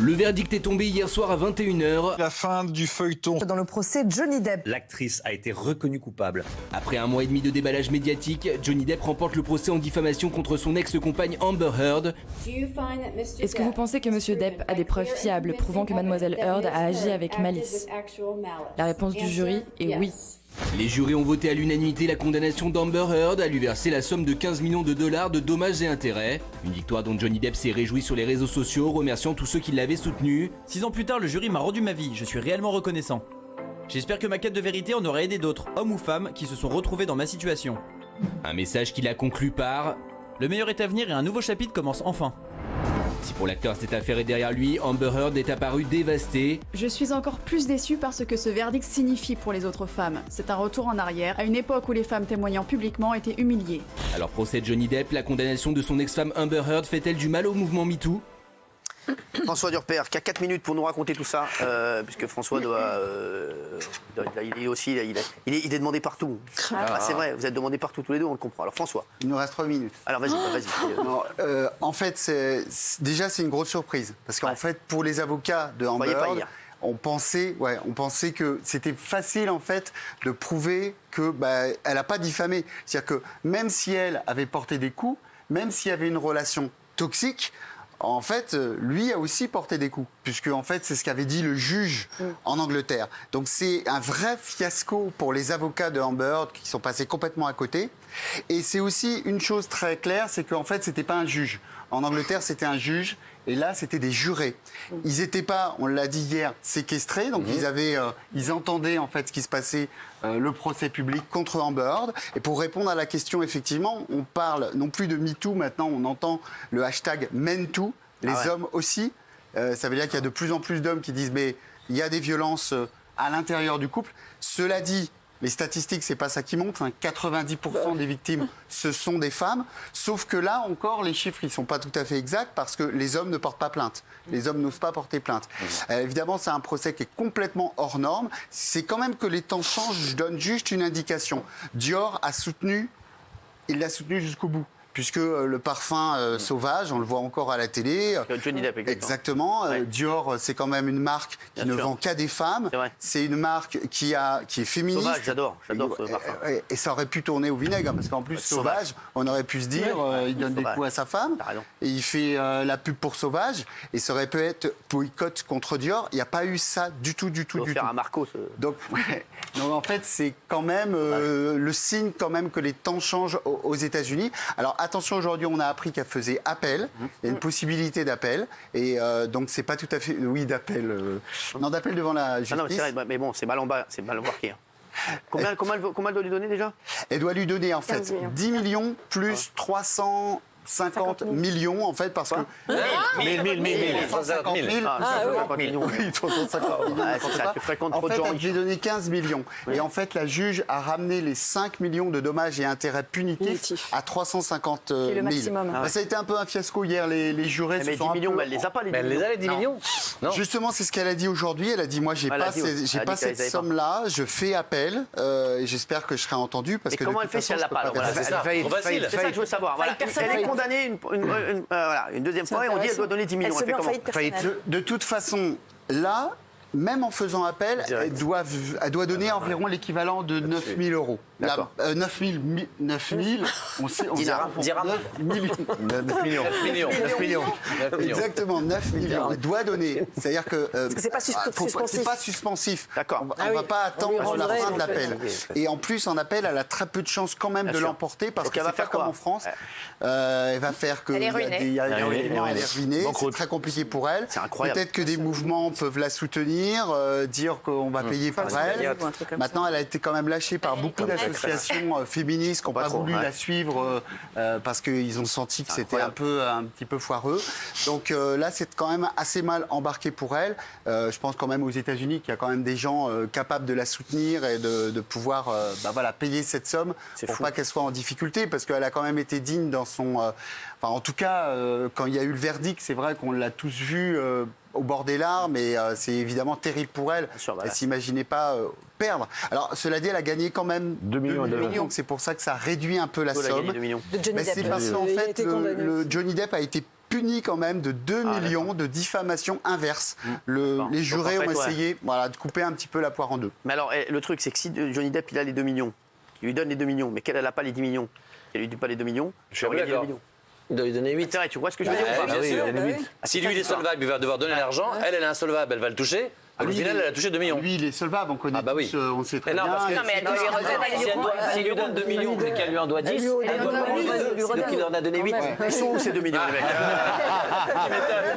Le verdict est tombé hier soir à 21h. La fin du feuilleton. Dans le procès Johnny Depp. L'actrice a été reconnue coupable. Après un mois et demi de déballage médiatique, Johnny Depp remporte le procès en diffamation contre son ex-compagne Amber Heard. Est-ce que vous pensez que M. Depp a des preuves fiables prouvant que Mlle Heard a agi avec malice? La réponse du jury est oui. Les jurés ont voté à l'unanimité la condamnation d'Amber Heard à lui verser la somme de 15 millions de dollars de dommages et intérêts. Une victoire dont Johnny Depp s'est réjoui sur les réseaux sociaux, remerciant tous ceux qui l'avaient soutenu. 6 ans plus tard, le jury m'a rendu ma vie, je suis réellement reconnaissant. J'espère que ma quête de vérité en aura aidé d'autres, hommes ou femmes, qui se sont retrouvés dans ma situation. Un message qu'il a conclu par « Le meilleur est à venir et un nouveau chapitre commence enfin ». Si pour l'acteur cette affaire est derrière lui, Amber Heard est apparue dévastée. Je suis encore plus déçue par ce que ce verdict signifie pour les autres femmes. C'est un retour en arrière, à une époque où les femmes témoignant publiquement étaient humiliées. Alors procès de Johnny Depp, la condamnation de son ex-femme Amber Heard fait-elle du mal au mouvement MeToo ? François Durper, qui a 4 minutes pour nous raconter tout ça, puisque François il est demandé partout. C'est vrai, vous êtes demandé partout tous les deux, on le comprend. Alors François. Il nous reste 3 minutes. Alors vas-y. En fait, déjà c'est une grosse surprise. Parce qu'en fait, pour les avocats de Amber Heard, on pensait que c'était facile en fait de prouver que elle n'a pas diffamé. C'est-à-dire que même si elle avait porté des coups, même s'il y avait une relation toxique, en fait, lui a aussi porté des coups, puisque en fait, c'est ce qu'avait dit le juge en Angleterre. Donc c'est un vrai fiasco pour les avocats de Amber Heard qui sont passés complètement à côté. Et c'est aussi une chose très claire, c'est qu'en fait, c'était pas un juge. En Angleterre, c'était un juge, et là, c'était des jurés. Ils n'étaient pas, on l'a dit hier, séquestrés, donc ils entendaient en fait ce qui se passait, le procès public contre Amber Heard. Et pour répondre à la question, effectivement, on parle non plus de MeToo, maintenant on entend le hashtag MenToo, les hommes aussi. Ça veut dire qu'il y a de plus en plus d'hommes qui disent mais il y a des violences à l'intérieur du couple. Cela dit, les statistiques, c'est pas ça qui montre. 90% des victimes, ce sont des femmes. Sauf que là encore, les chiffres, ils sont pas tout à fait exacts parce que les hommes ne portent pas plainte. Les hommes n'osent pas porter plainte. Évidemment, c'est un procès qui est complètement hors norme. C'est quand même que les temps changent. Je donne juste une indication. Dior a soutenu, il l'a soutenu jusqu'au bout. Puisque le parfum Sauvage, on le voit encore à la télé. Johnny Depp, exactement. Dior, c'est quand même une marque qui ne vend qu'à des femmes. C'est une marque qui est féministe. Sauvage, j'adore ce parfum. Et ça aurait pu tourner au vinaigre, parce qu'en plus, Sauvage, on aurait pu se dire, il donne des coups à sa femme. Et il fait la pub pour Sauvage. Et ça aurait pu être boycott contre Dior. Il n'y a pas eu ça du tout. Faire un Marco. Donc en fait, c'est quand même le signe quand même que les temps changent aux États-Unis. Alors attention, aujourd'hui, on a appris qu'elle faisait appel. Il y a une possibilité d'appel. Et donc, c'est pas tout à fait... Oui, d'appel. D'appel devant la justice. Non, mais c'est vrai, mais bon, c'est mal embarqué. Combien elle doit lui donner déjà? Elle doit lui donner, en fait, 10 millions plus 350 millions, en fait, parce que... 350 000. Oui, 350 millions. En fait, elle lui a donné 15 millions. Et en fait, la juge a ramené les 5 millions de dommages et intérêts punitifs à 350 000. Le maximum. Ça a été un peu un fiasco hier, les jurés se sont 10 millions, mais elle les a pas, les 10 millions. Elle les a, les 10 millions? Non. Justement, c'est ce qu'elle a dit aujourd'hui. Elle a dit, moi, j'ai pas cette somme-là, je fais appel, et j'espère que je serai entendue. Et comment elle fait si elle l'a pas? C'est ça que je veux savoir. Elle est condamnée une deuxième fois et on dit qu'elle doit donner 10 millions. Elle fait comment? De toute façon, là, même en faisant appel, elle doit donner environ l'équivalent de 9 000 euros. 9 000, on sait, 9 millions. Exactement, 9 millions. Elle doit donner. C'est-à-dire que... Parce que c'est pas suspensif. C'est pas suspensif. D'accord. On ne va pas attendre la fin de l'appel. Et en plus, en appel, elle a très peu de chances quand même de l'emporter parce qu'elle va faire comme en France. Elle va faire que... Elle est ruinée. Elle est ruinée. C'est très compliqué pour elle. C'est incroyable. Peut-être que des mouvements peuvent la soutenir, dire qu'on va payer pour elle. Maintenant, elle a été quand même lâchée par beaucoup d'associations féministes qui n'ont pas voulu la suivre parce qu'ils ont senti que c'était un petit peu foireux. Donc là, c'est quand même assez mal embarqué pour elle. Je pense quand même aux États-Unis qu'il y a quand même des gens capables de la soutenir et de pouvoir payer cette somme pour pas qu'elle soit en difficulté, parce qu'elle a quand même été digne dans son... en tout cas, quand il y a eu le verdict, c'est vrai qu'on l'a tous vu au bord des larmes, et c'est évidemment terrible pour elle. Elle ne s'imaginait pas perdre. Alors, cela dit, elle a gagné quand même 2 millions. Donc c'est pour ça que ça réduit un peu la somme. De Johnny Depp. C'est parce qu'en fait, le Johnny Depp a été puni quand même de 2 millions de diffamation inverse. Les jurés ont essayé de couper un petit peu la poire en deux. Mais alors, le truc, c'est que si Johnny Depp, il a les 2 millions, il lui donne les 2 millions, mais qu'elle n'a pas les 10 millions, elle lui donne pas les 2 millions, je suis d'accord. Il doit lui donner 8. Tu vois ce que je veux dire ou pas? Bien sûr. Si lui, il est solvable, il va devoir donner l'argent. Elle est insolvable, elle va le toucher. Au final, elle a touché 2 millions. Lui, il est solvable, on connaît tous, on sait très bien. S'il lui donne 2 millions et qu'elle lui en doit 10, elle doit donc il en a donné 8. Ils sont où ces 2 millions, les mecs?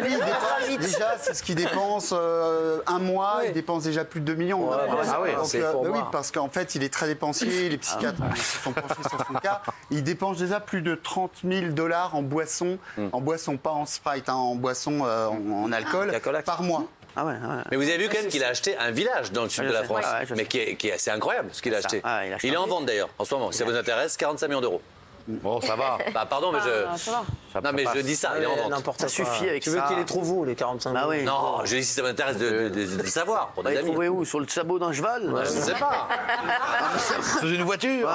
Lui, il dépense, déjà, c'est ce qu'il dépense un mois, il dépense déjà plus de 2 millions. Oui, parce qu'en fait, il est très dépensier, les psychiatres se sont penchés sur son cas. Il dépense déjà plus de $30 000 en boisson, pas en Sprite, en boisson en alcool, par mois. Mais vous avez vu quand même qu'il a acheté un village dans le sud de la France, mais qui est assez incroyable ce qu'il a acheté. Il est en vente d'ailleurs en ce moment, si ça vous intéresse, 45 millions d'euros. Bon, ça va. Bah, pardon, mais non, mais je dis ça, il est en vente. Ça suffit avec ça. Tu veux qu'il les trouve où, les 45 millions? Non, je dis si ça vous intéresse de savoir. Pour des amis. Trouvez où? Sur le sabot d'un cheval? Je ne sais pas. Sous une voiture?